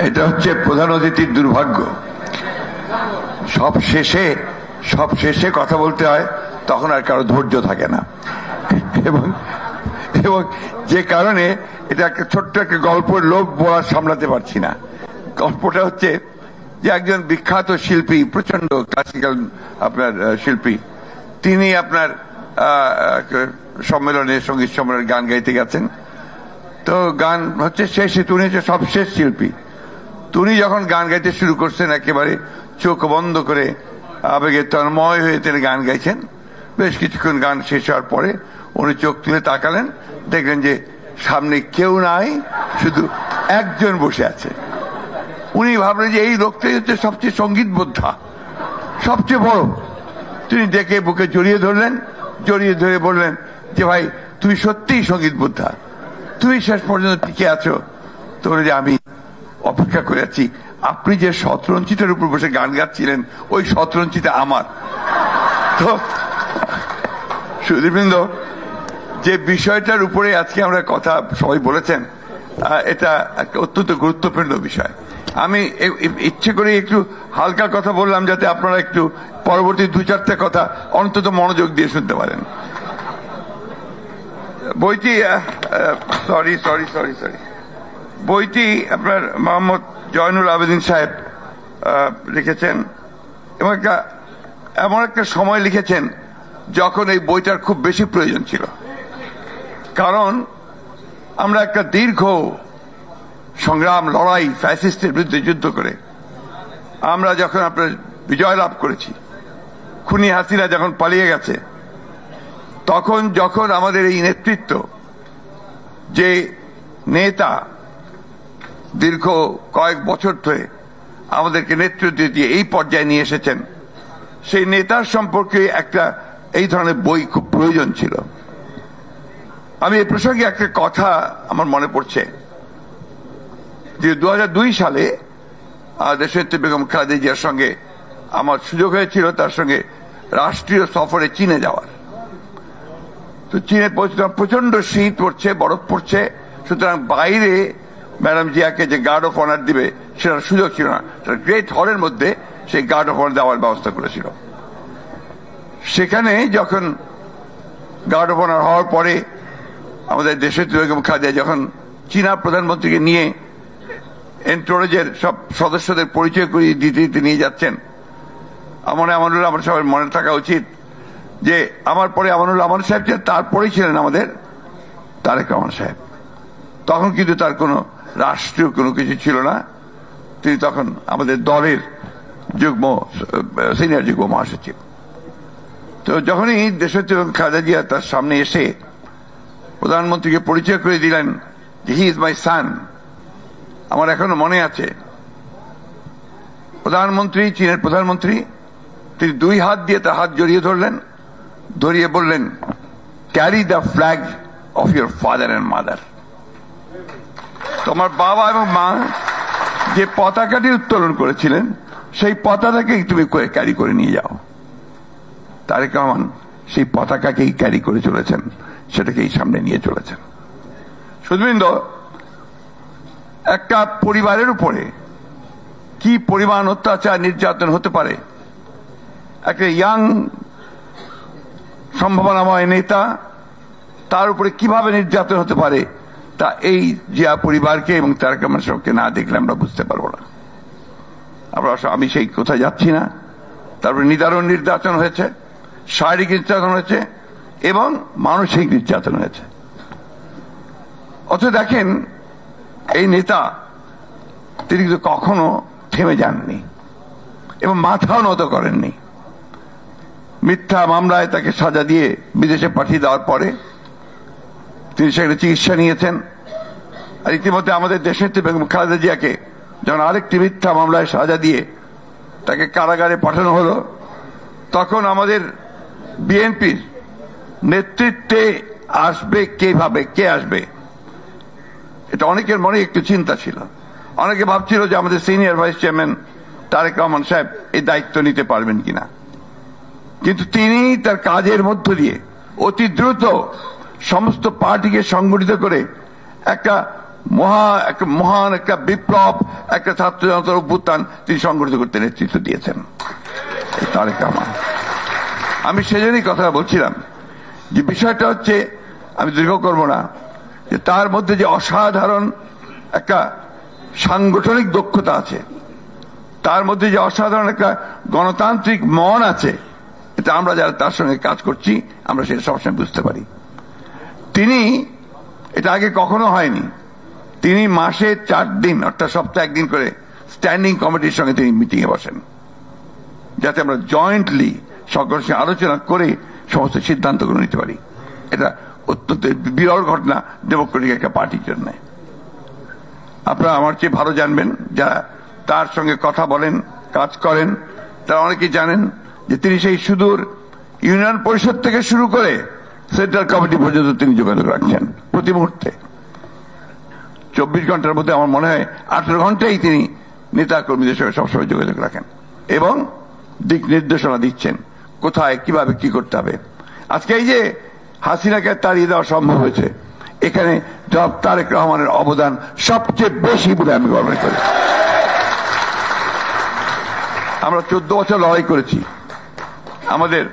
এটা হচ্ছে প্রধান অতিথির দুর্ভাগ্য। সব শেষে কথা বলতে হয়, তখন আর কারো ধৈর্য থাকে না। এবং যে কারণে এটা একটা ছোট্ট একটা গল্পের লোভ বলা সামলাতে পারছি না। গল্পটা হচ্ছে যে একজন বিখ্যাত শিল্পী, প্রচন্ড ক্লাসিক্যাল আপনার শিল্পী, তিনি আপনার সঙ্গীত সম্মেলনে গান গাইতে গেছেন। তো গান হচ্ছে শেষে, উনি হচ্ছে সবশেষ শিল্পী। উনি যখন গান গাইতে শুরু করছেন, একেবারে চোখ বন্ধ করে আবেগে তন্ময় হয়ে তিনি গান গাইছেন। বেশ কিছুক্ষণ গান শেষ হওয়ার পরে উনি চোখ তুলে তাকালেন, দেখলেন যে সামনে কেউ নাই, শুধু একজন বসে আছে। উনি ভাবলেন যে এই লোকটাই হচ্ছে সবচেয়ে সঙ্গীত বোদ্ধা, সবচেয়ে বড়। তিনি ডেকে বুকে জড়িয়ে ধরলেন, জড়িয়ে ধরে বললেন যে ভাই, তুমি সত্যিই সঙ্গীত বোদ্ধা, তুমি শেষ পর্যন্ত টিকে আছো। তো বলে যে আমি অপেক্ষা করে আছি, আপনি যে শতরঞ্চিটার উপর বসে গান গাচ্ছিলেন, ওই শতরঞ্চিটা আমার। তো সুধীবৃন্দ, যে বিষয়টার উপরে আজকে আমরা কথা সবাই বলেছেন, এটা একটা অত্যন্ত গুরুত্বপূর্ণ বিষয়। আমি ইচ্ছে করে একটু হালকা কথা বললাম, যাতে আপনারা একটু পরবর্তী 2-4টা কথা অন্তত মনোযোগ দিয়ে শুনতে পারেন। বইটি বইটি আপনার মোহাম্মদ জয়নুল আবেদিন সাহেব লিখেছেন, এবং এমন একটা সময় লিখেছেন যখন এই বইটার খুব বেশি প্রয়োজন ছিল। কারণ আমরা একটা দীর্ঘ সংগ্রাম, লড়াই, ফ্যাসিস্টের বিরুদ্ধে যুদ্ধ করে আমরা যখন আপনার বিজয় লাভ করেছি, খুনি হাসিনা যখন পালিয়ে গেছে, তখন যখন আমাদের এই নেতৃত্ব, যে নেতা দীর্ঘ কয়েক বছর ধরে আমাদেরকে নেতৃত্ব দিয়ে এই পর্যায়ে নিয়ে এসেছেন, সেই নেতার সম্পর্কে একটা এই ধরনের বই খুব প্রয়োজন ছিল। আমি এই প্রসঙ্গে একটা কথা আমার মনে পড়ছে যে 2002 সালে দেশনেত্রী বেগম খালেদা জিয়ার সঙ্গে আমার সুযোগ হয়েছিল তার সঙ্গে রাষ্ট্রীয় সফরে চীনে যাওয়ার। তো চীনে পৌঁছলাম, প্রচন্ড শীত পড়ছে, বরফ পড়ছে, সুতরাং বাইরে ম্যাডাম জিয়াকে যে গার্ড অফ অনার দিবে সেটার সুযোগ ছিল না। গ্রেট হলের মধ্যে সেই গার্ড অফ অনার দেওয়ার ব্যবস্থা করেছিল। সেখানে যখন গার্ড অফ অনার হওয়ার পরে আমাদের দেশের বেগম খালেদা যখন চীনা প্রধানমন্ত্রীকে নিয়ে এন্টোরেজের সব সদস্যদের পরিচয় করিয়ে দিতে নিয়ে যাচ্ছেন, আমার সবার মনে থাকা উচিত যে আমার পরে আমানুল্লাহ আমান সাহেব ছিলেন, তারপরেই ছিলেন আমাদের তারেক রহমান সাহেব। তখন কিন্তু তার কোনো রাষ্ট্রীয় কোনো কিছু ছিল না, তিনি তখন আমাদের দলের সিনিয়র যুগ্ম মহাসচিব। তো যখনই দেশনেত্রী খালেদা জিয়া তার সামনে এসে প্রধানমন্ত্রীকে পরিচয় করে দিলেন যে হি ইজ মাই সান, আমার এখনো মনে আছে প্রধানমন্ত্রী, চীনের প্রধানমন্ত্রী, তিনি 2 হাত দিয়ে তার হাত জড়িয়ে ধরলেন, ধরিয়ে বললেন, carry the flag of your father and mother. তোমার বাবা এবং মা যে পতাকাটি উত্তোলন করেছিলেন, সেই পতাকাকেই তুমি ক্যারি করে নিয়ে যাও। তারেক রহমান সেই পতাকাকেই ক্যারি করে চলেছেন, সেটাকেই সামনে নিয়ে চলেছেন। সুধীবৃন্দ, একটা পরিবারের উপরে কি পরিমাণ অত্যাচার, নির্যাতন হতে পারে, একটা ইয়াং সম্ভাবনাময় নেতা, তার উপরে কিভাবে নির্যাতন হতে পারে, তা এই জিয়া পরিবারকে এবং তারেক রহমান সাহেবকে না দেখলে আমরা বুঝতে পারবো না। আমি সেই কোথায় যাচ্ছি না। তারপরে নিদারুণ নির্যাতন হয়েছে, শারীরিক নির্যাতন হয়েছে এবং মানসিক নির্যাতন হয়েছে। অথচ দেখেন, এই নেতা তিনি কিন্তু কখনো থেমে যাননি এবং মাথাও নত করেননি। মিথ্যা মামলায় তাকে সাজা দিয়ে বিদেশে পাঠিয়ে দেওয়ার পরে তিনি সেখানে চিকিৎসা নিয়েছেন। আর ইতিমধ্যে আমাদের দেশনেত্রী বেগম খালেদা জিয়াকে যখন আরেকটি মিথ্যা মামলায় সাজা দিয়ে তাকে কারাগারে পাঠানো হলো, তখন আমাদের বিএনপির নেতৃত্বে আসবে কে আসবে, এটা অনেকের মনে একটু চিন্তা ছিল। অনেকে ভাবছিল যে আমাদের senior vice chairman Tarek Rahman সাহেব এই দায়িত্ব নিতে পারবেন কিনা, কিন্তু তিনি তার কাজের মধ্য দিয়ে অতি দ্রুত সমস্ত পার্টিকে সংগঠিত করে একটা মহান একটা বিপ্লব, একটা ছাত্র জনতার অভ্যুত্থান তিনি সংগঠিত করতে নেতৃত্ব দিয়েছেন তারেক রহমান। আমি সেজন্যই কথা বলছিলাম যে বিষয়টা হচ্ছে, আমি দীর্ঘ করব না, যে তার মধ্যে যে অসাধারণ একটা সাংগঠনিক দক্ষতা আছে, তার মধ্যে যে অসাধারণ একটা গণতান্ত্রিক মন আছে, এটা আমরা যারা তার সঙ্গে কাজ করছি আমরা সেটা সবসময় বুঝতে পারি। তিনি, এটা আগে কখনো হয়নি, তিনি মাসে 4 দিন অর্থাৎ সপ্তাহে 1 দিন করে স্ট্যান্ডিং কমিটির সঙ্গে তিনি মিটিং এ বসেন, যাতে আমরা জয়েন্টলি সকলের সঙ্গে আলোচনা করে সমস্ত সিদ্ধান্তগুলো নিতে পারি। এটা অত্যন্ত বিরল ঘটনা ডেমোক্রেটিক একটা পার্টির জন্য। আপনারা আমার চেয়ে ভালো জানবেন, যারা তার সঙ্গে কথা বলেন, কাজ করেন, তারা অনেকেই জানেন যে তিনি সেই সুদূর ইউনিয়ন পরিষদ থেকে শুরু করে সেন্ট্রাল কমিটি পর্যন্ত তিনি যোগাযোগ রাখছেন প্রতি মুহূর্তে। 24 ঘন্টার মধ্যে আমার মনে হয় 18 ঘন্টাই তিনি নেতা কর্মীদের সঙ্গে সবসময় যোগাযোগ রাখেন এবং দিক নির্দেশনা দিচ্ছেন কোথায় কিভাবে কি করতে হবে। আজকে এই যে হাসিনাকে তাড়িয়ে দেওয়া সম্ভব হয়েছে, এখানে জনাব তারেক রহমানের অবদান সবচেয়ে বেশি বলে আমি মনে করি। আমরা 14 বছর লড়াই করেছি, আমাদের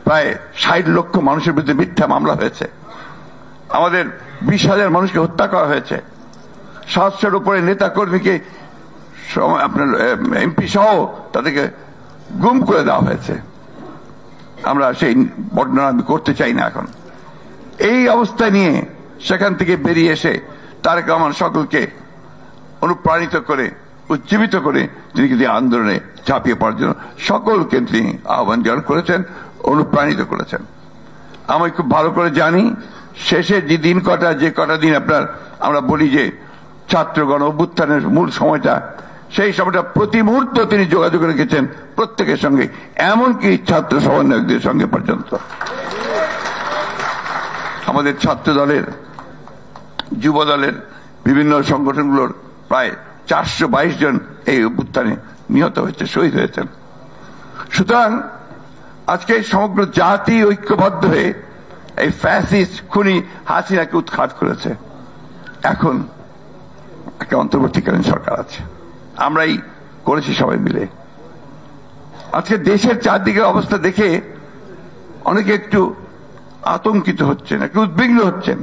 প্রায় 60 লক্ষ মানুষের বিরুদ্ধে মিথ্যা মামলা হয়েছে, আমাদের 20,000 মানুষকে হত্যা করা হয়েছে, 700-র উপরে নেতা কর্মীকে, আপনার এমপি সহ তাদেরকে গুম করে দেওয়া হয়েছে। আমরা সেই বর্ণনা আমি করতে চাই না এখন। এই অবস্থা নিয়ে সেখান থেকে বেরিয়ে এসে তারেক রহমান সকলকে অনুপ্রাণিত করে, উজ্জীবিত করে তিনি কিন্তু আন্দোলনে ঝাঁপিয়ে পড়ার জন্য সকলকে তিনি আহ্বান জানান করেছেন, অনুপ্রাণিত করেছেন। আমি খুব ভালো করে জানি শেষে যে দিন যে কটা দিন আপনার আমরা বলি যে ছাত্রগণ অভ্যুত্থানের মূল সময়টা, সেই সময়টা প্রতি মুহূর্ত তিনি যোগাযোগ রেখেছেন প্রত্যেকের সঙ্গে, এমনকি ছাত্র সমন্বয়কদের সঙ্গে পর্যন্ত। আমাদের ছাত্র দলের, যুব দলের বিভিন্ন সংগঠনগুলোর প্রায় 422 জন এই অভ্যুত্থানে নিহত হয়েছে, শহীদ হয়েছেন। সুতরাং আজকে সমগ্র জাতি ঐক্যবদ্ধ হয়ে এই ফ্যাসিস্ট খুনি হাসিনাকে উৎখাত করেছে। এখন একটা অন্তর্বর্তীকালীন সরকার আছে, আমরাই করেছি সবাই মিলে। আজকে দেশের চারদিকের অবস্থা দেখে অনেকে একটু আতঙ্কিত হচ্ছেন, একটু উদ্বিগ্ন হচ্ছেন,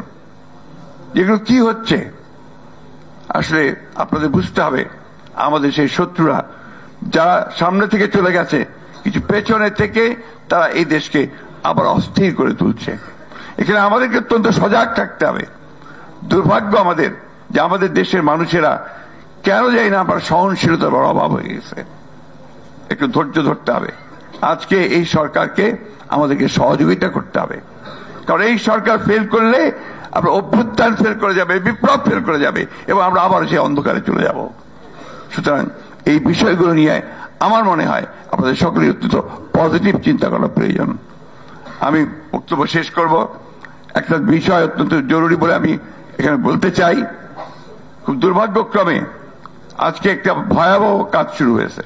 যেগুলো কি হচ্ছে। আসলে আপনাদের বুঝতে হবে, আমাদের সেই শত্রুরা যারা সামনে থেকে চলে গেছে, কিছু পেছনে থেকে তারা এই দেশকে আবার অস্থির করে তুলছে। এখানে আমাদেরকে অত্যন্ত সজাগ থাকতে হবে। দুর্ভাগ্য আমাদের যে আমাদের দেশের মানুষেরা কেন জানি না আবার সহনশীলতার বড় অভাব হয়ে গেছে। একটু ধৈর্য ধরতে হবে। আজকে এই সরকারকে আমাদেরকে সহযোগিতা করতে হবে, কারণ এই সরকার ফেল করলে আমরা অভ্যুত্থান ফেল করে যাবে, বিপ্লব ফেল করে যাবে এবং আমরা আবার সেই অন্ধকারে চলে যাব। সুতরাং এই বিষয়গুলো নিয়ে আমার মনে হয় আপনাদের সকলেই অত্যন্ত পজিটিভ চিন্তা করা প্রয়োজন। আমি বক্তব্য শেষ করব, একটা বিষয় অত্যন্ত জরুরি বলে আমি এখানে বলতে চাই। খুব দুর্ভাগ্যক্রমে আজকে একটা ভয়াবহ কাজ শুরু হয়েছে,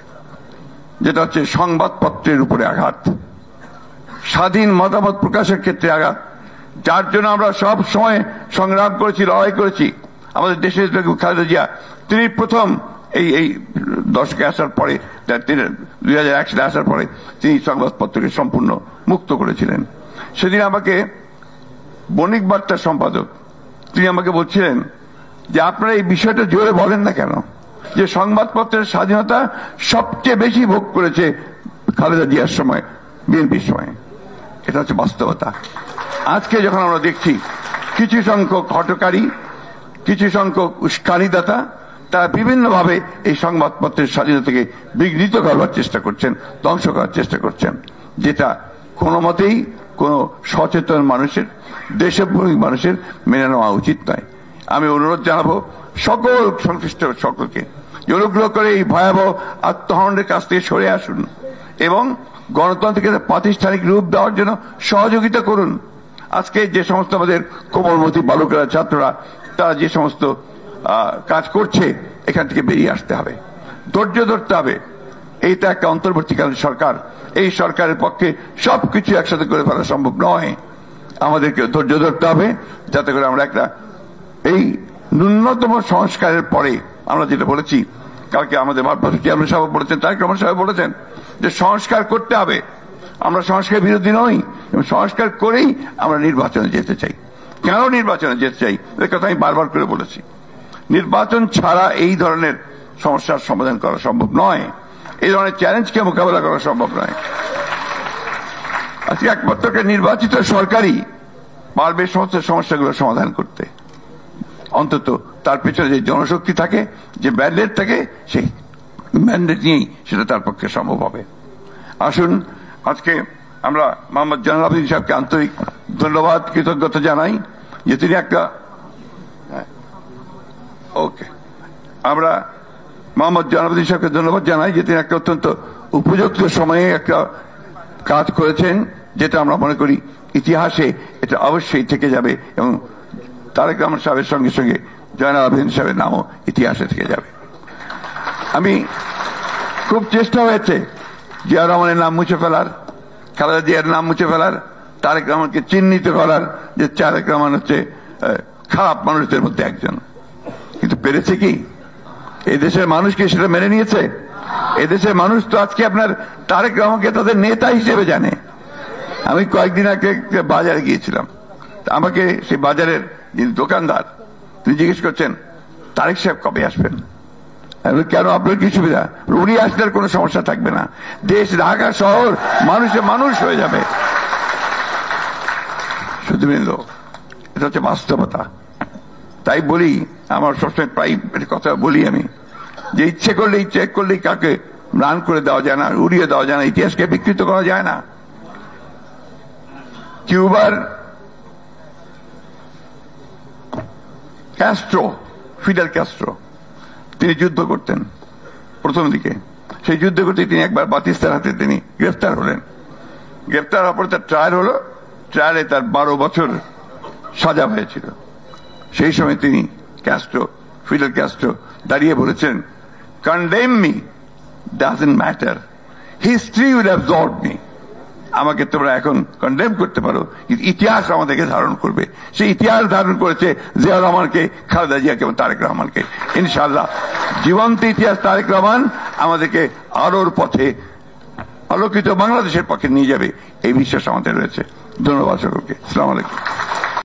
যেটা হচ্ছে সংবাদপত্রের উপরে আঘাত, স্বাধীন মতামত প্রকাশের ক্ষেত্রে আঘাত, যার জন্য আমরা সব সময় সংগ্রাম করেছি, লড়াই করেছি। আমাদের দেশের খালেদা জিয়া তিনি প্রথম এই দশকে আসার পরে, 2001 সালে আসার পরে তিনি সংবাদপত্রকে সম্পূর্ণ মুক্ত করেছিলেন। সেদিন আমাকে বণিক বার্তার সম্পাদক তিনি আমাকে বলছিলেন যে আপনারা এই বিষয়টা জোরে বলেন না কেন, যে সংবাদপত্রের স্বাধীনতা সবচেয়ে বেশি ভোগ করেছে খালেদা জিয়ার সময়, বিএনপির সময়। এটা হচ্ছে বাস্তবতা। আজকে যখন আমরা দেখছি কিছু সংখ্যক হটকারী, কিছু সংখ্যক উস্কানিদাতা, তারা বিভিন্নভাবে এই সংবাদপত্রের স্বাধীনতাকে বিঘ্নিত করবার চেষ্টা করছেন, ধ্বংস করার চেষ্টা করছেন, যেটা কোনো মতেই কোনো সচেতন মানুষের, দেশপ্রেমিক মানুষের মেনে নেওয়া উচিত নয়। আমি অনুরোধ জানাবো সকল সংশ্লিষ্ট সকলকে অনুগ্রহ করে এই ভয়াবহ আত্মহননের কাছ থেকে সরে আসুন এবং গণতন্ত্রকে প্রাতিষ্ঠানিক রূপ দেওয়ার জন্য সহযোগিতা করুন। আজকে যে সমস্ত আমাদের কোমলমতি বালকেরা, ছাত্ররা, তারা যে সমস্ত কাজ করছে, এখান থেকে বেরিয়ে আসতে হবে, ধৈর্য ধরতে হবে। এইটা একটা অন্তর্বর্তীকালীন সরকার, এই সরকারের পক্ষে সবকিছু একসাথে করে ফেলা সম্ভব নয়। আমাদেরকে ধৈর্য ধরতে হবে, যাতে করে আমরা একটা এই ন্যূনতম সংস্কারের পরে আমরা যেটা বলেছি, কালকে আমাদের ভারপ্রাপ্ত চেয়ারম্যান সাহেব বলেছেন, তারেক রহমান সাহেব বলেছেন যে সংস্কার করতে হবে। আমরা সংস্কার বিরোধী নই, এবং সংস্কার করেই আমরা নির্বাচনে যেতে চাই। কেন নির্বাচনে যেতে চাই এর কথা আমি বারবার করে বলেছি। নির্বাচন ছাড়া এই ধরনের সমস্যার সমাধান করা সম্ভব নয়, এই ধরনের চ্যালেঞ্জকে মোকাবেলা করা সম্ভব নয়। আজকে একমাত্র নির্বাচিত সরকারই পারবে সমস্ত সমস্যাগুলো সমাধান করতে। অন্তত তার পেছনে যে জনশক্তি থাকে, যে ম্যান্ডেট থাকে, সেই ম্যান্ডেট নিয়েই সেটা তার পক্ষে সম্ভব হবে। আসুন আজকে আমরা মোহাম্মদ জয়নুল আবেদিন সাহেবকে আন্তরিক ধন্যবাদ, কৃতজ্ঞতা জানাই যে তিনি একটা আমরা মোহাম্মদ জয়নুল আবেদিন সাহেবকে ধন্যবাদ জানাই যে তিনি একটা অত্যন্ত উপযুক্ত সময়ে একটা কাজ করেছেন, যেটা আমরা মনে করি ইতিহাসে এটা অবশ্যই থেকে যাবে, এবং তারেক রহমান সাহেবের সঙ্গে সঙ্গে জয়নুল আবেদিন সাহেবের নামও ইতিহাসে থেকে যাবে। আমি খুব চেষ্টা হয়েছে জিয়া রহমানের নাম মুছে ফেলার, খালেদা জিয়ার নাম মুছে ফেলার, তারেক রহমানকে চিহ্নিত করার যে তারেক রহমান হচ্ছে খারাপ মানুষদের মধ্যে একজন, কিন্তু পেরেছে কি? এদেশের মানুষ কি সেটা মেনে নিয়েছে? এদেশের মানুষ তো আজকে আপনার তারেক রহমানকে তাদের নেতা হিসেবে জানে। আমি কয়েকদিন আগে বাজারে গিয়েছিলাম, আমাকে সেই বাজারের যিনি দোকানদার তিনি জিজ্ঞেস করছেন তারেক সাহেব কবে আসবেন। কেন, আপনার কি সুবিধা? উনি আসলে কোনো সমস্যা থাকবে না, দেশ ঢাকা শহর মানুষে মানুষ হয়ে যাবে। শুধুবৃন্দ, এটা হচ্ছে বাস্তবতা। তাই বলি, আমার সবসময় প্রায় কথা বলি আমি, যে ইচ্ছে করলেই কাকে রান করে দেওয়া যায় না, উড়িয়ে দেওয়া যায় না, ইতিহাসকে বিকৃত করা যায় না। কিউবার ফিডেল ক্যাস্ট্রো তিনি যুদ্ধ করতেন প্রথম দিকে। সেই যুদ্ধ করতে তিনি একবার বাতিস্তার হাতে তিনি গ্রেফতার হলেন। গ্রেফতার হওয়ার পর তার ট্রায়াল হলো, ট্রায়ালে তার 12 বছর সাজা হয়েছিল। সেই সময় তিনি ফিডেল ক্যাস্ট্রো দাঁড়িয়ে বলেছেন, condemn me, doesn't matter, history will absorb me. আমাকে তোমরা এখন কন্ডেম করতে পারো, কিন্তু ইতিহাস আমাদেরকে ধারণ করবে। সেই ইতিহাস ধারণ করেছে জিয়া রহমানকে, খালেদা জিয়াকে এবং তারেক রহমানকে। ইনশাআল্লাহ জীবন্ত ইতিহাস তারেক রহমান আমাদেরকে আলোর পথে, আলোকিত বাংলাদেশের পক্ষে নিয়ে যাবে, এই বিশ্বাস আমাদের রয়েছে। ধন্যবাদ সকলকে। আসসালামু আলাইকুম।